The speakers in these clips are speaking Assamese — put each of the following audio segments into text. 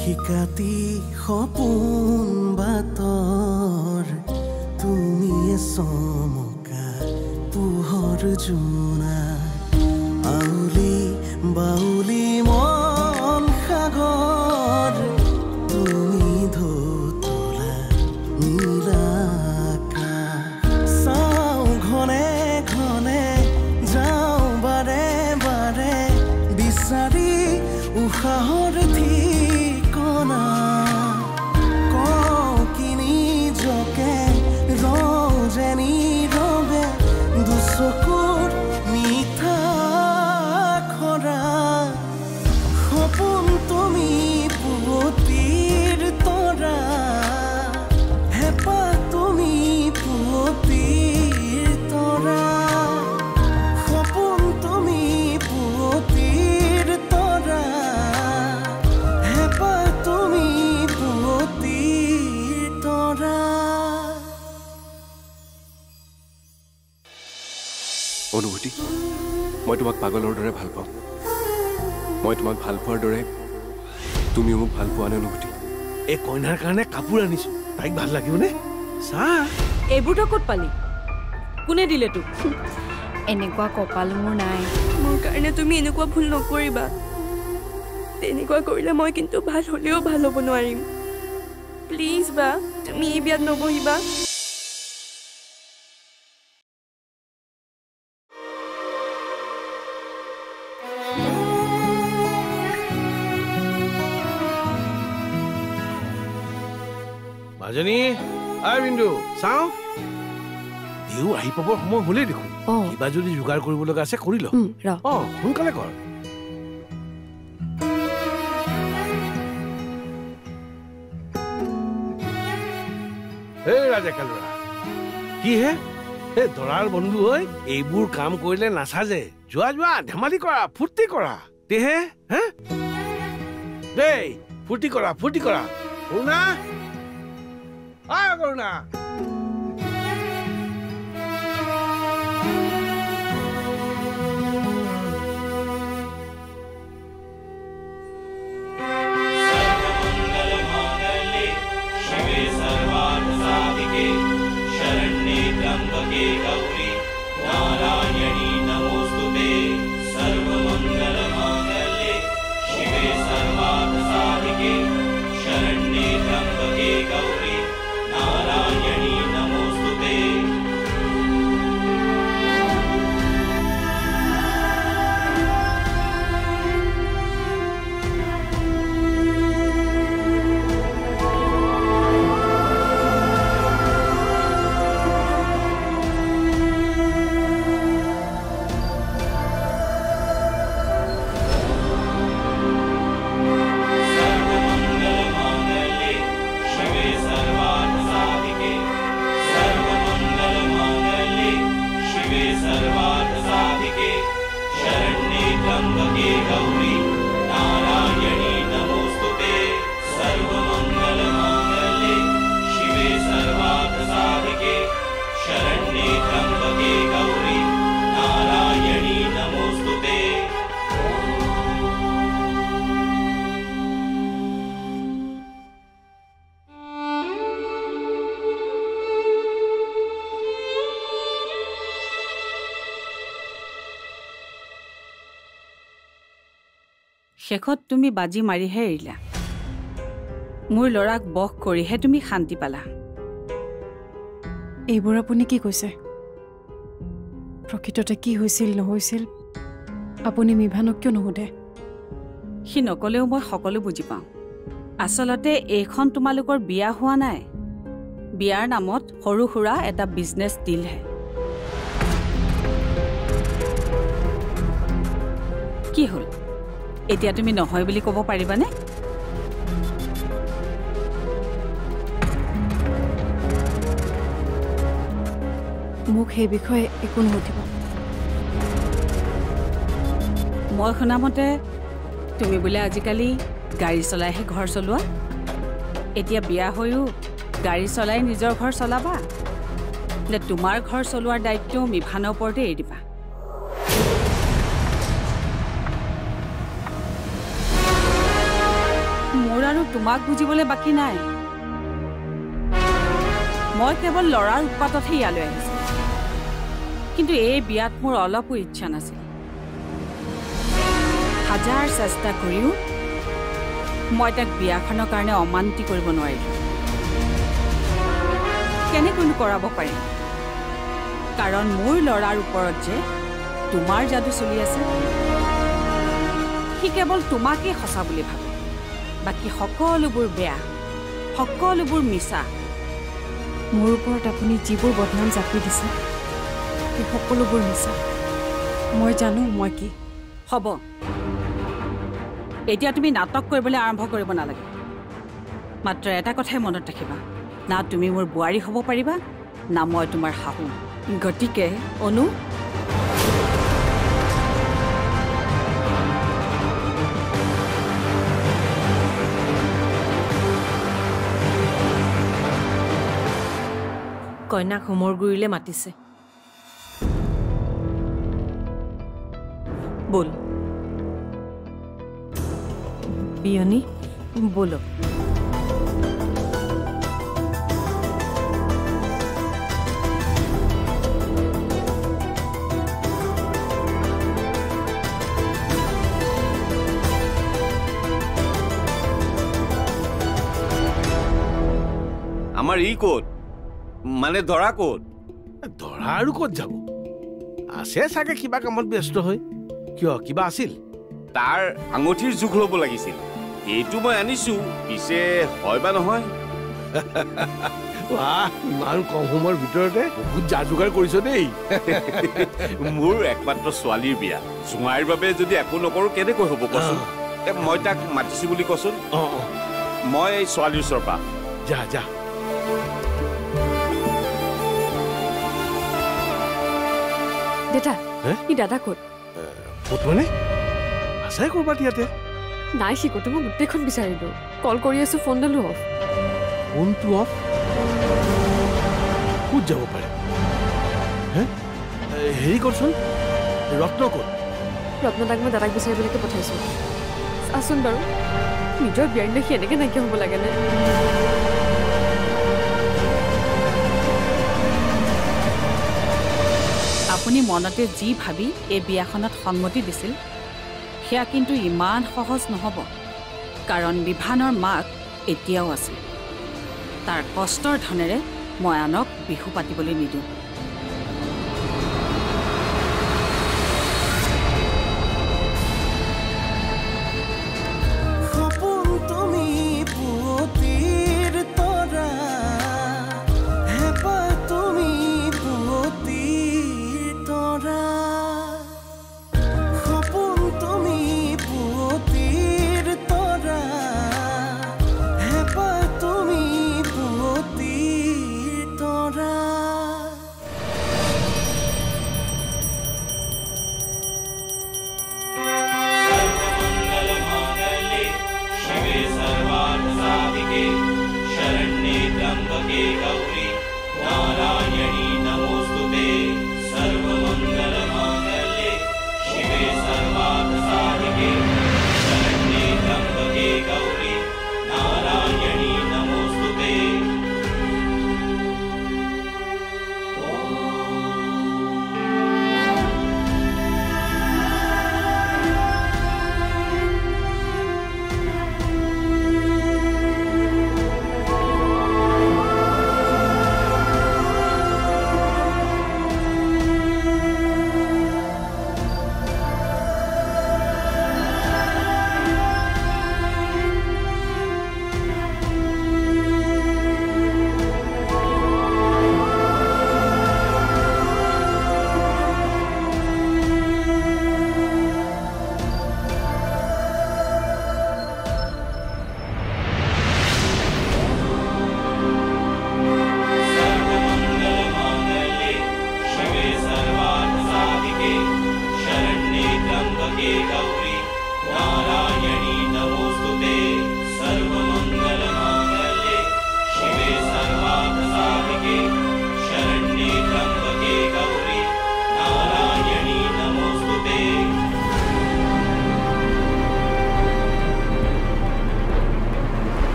শিকাতি সপোন বাতৰ তুমি চমকা পোহৰ জোনা আউলি বাউলি মন সাগৰ তুমি ধুতলা নীলাকা চাওঁ ঘনে ঘনে যাওঁ বাৰে বাৰে বিচাৰি উশাহৰ ঠিকনা কওঁ কিনি জকে ৰজেনি ৰবে দুচকুৰ মিঠা খৰা সপোন তুমি পুৱতিৰ তৰা হেঁপাহ তুমি পুৱতিৰ তৰা সপোন তুমি পুৱতিৰ তৰা হেঁপাহ তুমি পুৱতিৰ তৰা অনুভূতি মই তোমাক পাগলৰ দৰে ভাল পাওঁ মই তোমাক ভাল পোৱাৰ দৰে তুমিও মোক ভাল পোৱা নে অনুভূতি এই কইনাৰ কাৰণে কাপোৰ আনিছো তাইক ভাল লাগিবনে চা এইবোৰতো ক'ত পালি কোনে দিলে তোক এনেকুৱা কপাল মোৰ নাই মোৰ কাৰণে তুমি এনেকুৱা ভুল নকৰিবা তেনেকুৱা কৰিলে মই কিন্তু ভাল হ'লেও ভাল হ'ব নোৱাৰিম প্লিজ বা তুমি এই বিয়াত নবহিবা মাজনী আই বিন্দু চাওঁ দেউ আহি পাবৰ সময় হ'লেই দেখোন কিবা যদি যোগাৰ কৰিব লগা আছে কৰি ল সোনকালে কৰ এই ৰাজেকা ল'ৰা কি হে এই দৰাৰ বন্ধু হৈ এইবোৰ কাম কৰিলে নাচাজে যোৱা যোৱা ধেমালি কৰা ফূৰ্তি কৰা দেহে হে দেই ফূৰ্তি কৰা কৰোণা কৰোণা गौरी नारायणी नमोस्तुते सर्वमंगलमांगल्ये शिवे सर्वार्थसाधिके शरण्ये त्र्यंबके गौरी नारायणी नमोस्तुते শেষত তুমি বাজি মাৰিহে এৰিলা মোৰ ল'ৰাক বখ কৰিহে তুমি শান্তি পালা এইবোৰ আপুনি কি কৈছে প্ৰকৃততে কি হৈছিল নহৈছিল আপুনি মিভানক কিয় নুসুধে সি নকলেও মই সকলো বুজি পাওঁ আচলতে এইখন তোমালোকৰ বিয়া হোৱা নাই বিয়াৰ নামত সৰু সুৰা এটা বিজনেছ ডিলহে কি হ'ল এতিয়া তুমি নহয় বুলি ক'ব পাৰিবানে মোক সেই বিষয়ে একো নুসুধিব মই শুনামতে তুমি বোলে আজিকালি গাড়ী চলাইহে ঘৰ চলোৱা এতিয়া বিয়া হৈও গাড়ী চলাই নিজৰ ঘৰ চলাবা নে তোমাৰ ঘৰ চলোৱাৰ দায়িত্ব মিভানৰ ওপৰতে এৰি দিবা মোৰ আৰু তোমাক বুজিবলৈ বাকী নাই। মই কেৱল ল'ৰাৰ উৎপাততহে ইয়ালৈ আহিছোঁ, কিন্তু এই বিয়াত মোৰ অলপো ইচ্ছা নাছিল। হাজাৰ চেষ্টা কৰিও মই তাক বিয়াখনৰ কাৰণে অমান্তি কৰিব নোৱাৰিলোঁ। কেনেকৈনো কৰাব পাৰিম, কাৰণ মোৰ ল'ৰাৰ ওপৰত যে তোমাৰ যাদু চলি আছে। সি কেৱল তোমাকেই সঁচা বুলি ভাবে, বাকী সকলোবোৰ বেয়া, সকলোবোৰ মিছা। মোৰ ওপৰত আপুনি যিবোৰ বদনাম জাপি দিছে সেই সকলোবোৰ মিছা। মই জানো মই কি। হ'ব, এতিয়া তুমি নাটক কৰিবলৈ আৰম্ভ কৰিব নালাগে। মাত্ৰ এটা কথাই মনত ৰাখিবা, না তুমি মোৰ বোৱাৰী হ'ব পাৰিবা, না মই তোমাৰ শাহু। গতিকে অনু, কইনাক হোমৰ গুৰিলে মাতিছে। বল বিয়নী, বলো। আমাৰ ই ক'ত, মানে দৰা ক'ত? দৰা আৰু ক'ত যাব? আছে চাগে কিবা কামত ব্যস্ত হৈ। কিয়, কিবা আছিল? তাৰ আঙুঠিৰ জোখ ল'ব লাগিছিল। এইটো মই আনিছো, পিছে হয় বা নহয়? ইমান কম সময়ৰ ভিতৰতে বহুত যা যোগাৰ কৰিছ দেই। মোৰ একমাত্ৰ ছোৱালীৰ বিয়া, জোঁৱাইৰ বাবে যদি একো নকৰো কেনেকৈ হ'ব কচোন? মই তাক মাতিছো বুলি কচোন। মই ছোৱালীৰ ওচৰৰ পৰা যা যা। দেতা, ই দাদা ক'ত? ক'ত মানে? আছে ক'ৰবাত ইয়াতে। নাই, সি ক'তো মই গোটেইখন বিচাৰিলোঁ। কল কৰি আছোঁ, ফোনডালো অফ। ফোনটো অফ? ক'ত যাব পাৰে? হেৰি কৰচোন, ৰত্ন ক'ত? ৰত্নদাক মই দাদাক বিচাৰিবলৈকে পঠাইছোঁ। চাচোন বাৰু, নিজৰ বিয়াৰ দিনা সি এনেকৈ নাইকিয়া হ'ব লাগেনে? আপুনি মনতে যি ভাবি এই বিয়াখনত সন্মতি দিছিল, সেয়া কিন্তু ইমান সহজ নহ'ব। কাৰণ বিভানৰ মাক এতিয়াও আছে। তাৰ কষ্টৰ ধনেৰে মই আনক বিহু পাতিবলৈ নিদিওঁ।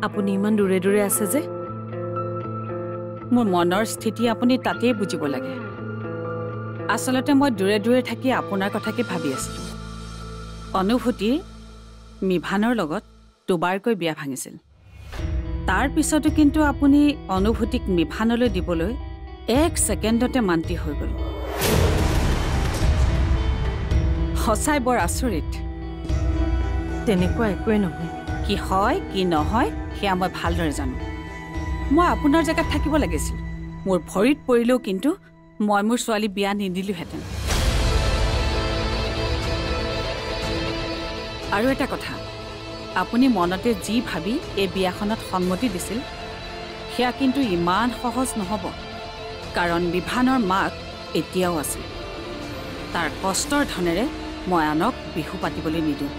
আপুনি ইমান দূৰে দূৰে আছে যে? মোৰ মনৰ স্থিতি আপুনি তাতেই বুজিব লাগে। আচলতে মই দূৰে দূৰে থাকি আপোনাৰ কথাকে ভাবি আছিলোঁ। অনুভূতিৰ মিভানৰ লগত দুবাৰকৈ বিয়া ভাঙিছিল। তাৰ পিছতো কিন্তু আপুনি অনুভূতিক মিভানলৈ দিবলৈ 1 ছেকেণ্ডতে মান্তি হৈ গ'ল। সঁচাই বৰ আচৰিত। তেনেকুৱা একোৱে নহয়। কি হয় কি নহয় সেয়া মই ভালদৰে জানো। মই আপোনাৰ জেগাত থাকিব লাগিছিল। মোৰ ভৰিত পৰিলেও কিন্তু মই মোৰ ছোৱালী বিয়া নিদিলোহেঁতেন। আৰু এটা কথা, আপুনি মনতে যি ভাবি এই বিয়াখনত সন্মতি দিছিল সেয়া কিন্তু ইমান সহজ নহ'ব। কাৰণ মিভানৰ মাক এতিয়াও আছে। তাৰ কষ্টৰ ধনেৰে মই আনক বিহু পাতিবলৈ নিদিওঁ।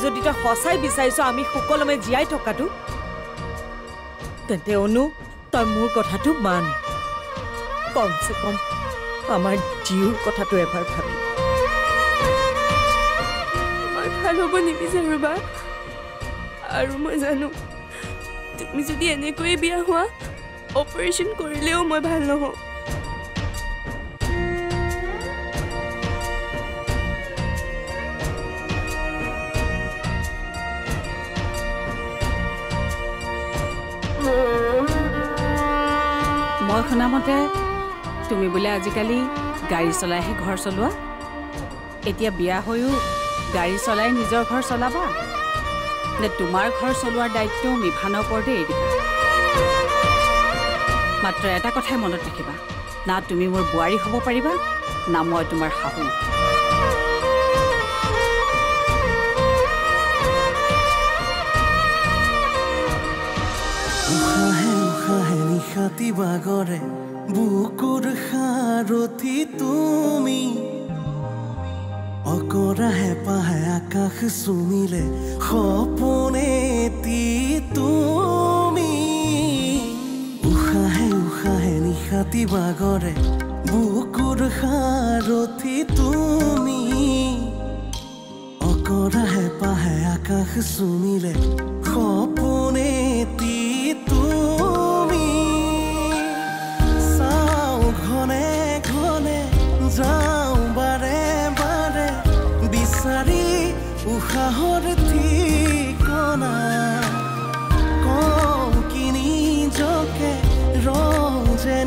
যদি তই সঁচাই বিচাৰিছ আমি সকলোমে জীয়াই থকাটো তেন্তে অনু তই মোৰ কথাটো মান কমচে কম আমাৰ জীউৰ কথাটো এবাৰ ভাবি মই ভাল হ'ব নিবিচাৰোঁ বা আৰু মই জানো তুমি যদি এনেকৈয়ে বিয়া হোৱা অপাৰেশ্যন কৰিলেও মই ভাল নহওঁ মই শুনামতে তুমি বোলে আজিকালি গাড়ী চলাইহে ঘৰ চলোৱা এতিয়া বিয়া হৈও গাড়ী চলাই নিজৰ ঘৰ চলাবা নে তোমাৰ ঘৰ চলোৱাৰ দায়িত্ব মিভানৰ ওপৰতে এৰি দিবা মাত্ৰ এটা কথাই মনত ৰাখিবা না তুমি মোৰ বোৱাৰী হ'ব পাৰিবা না মই তোমাৰ শাহু নিশাতি বাগৰে বুকুৰ সাৰথি তুমি অকৰা হেঁপাহে আকাশ চুমিলে সপোনেতি তুমি উশাহে উশাহে নিশাতি বাগৰে বুকুৰ সাৰথি তুমি অকৰা হেঁপাহে আকাশ চুমিলে সপোনেতি তুমি চাওঁ ঘনে ঘনে যাওঁ বাৰে বাৰে বিচাৰি উশাহৰ ঠিকনা কওঁ কি নিজকে ৰওঁ যে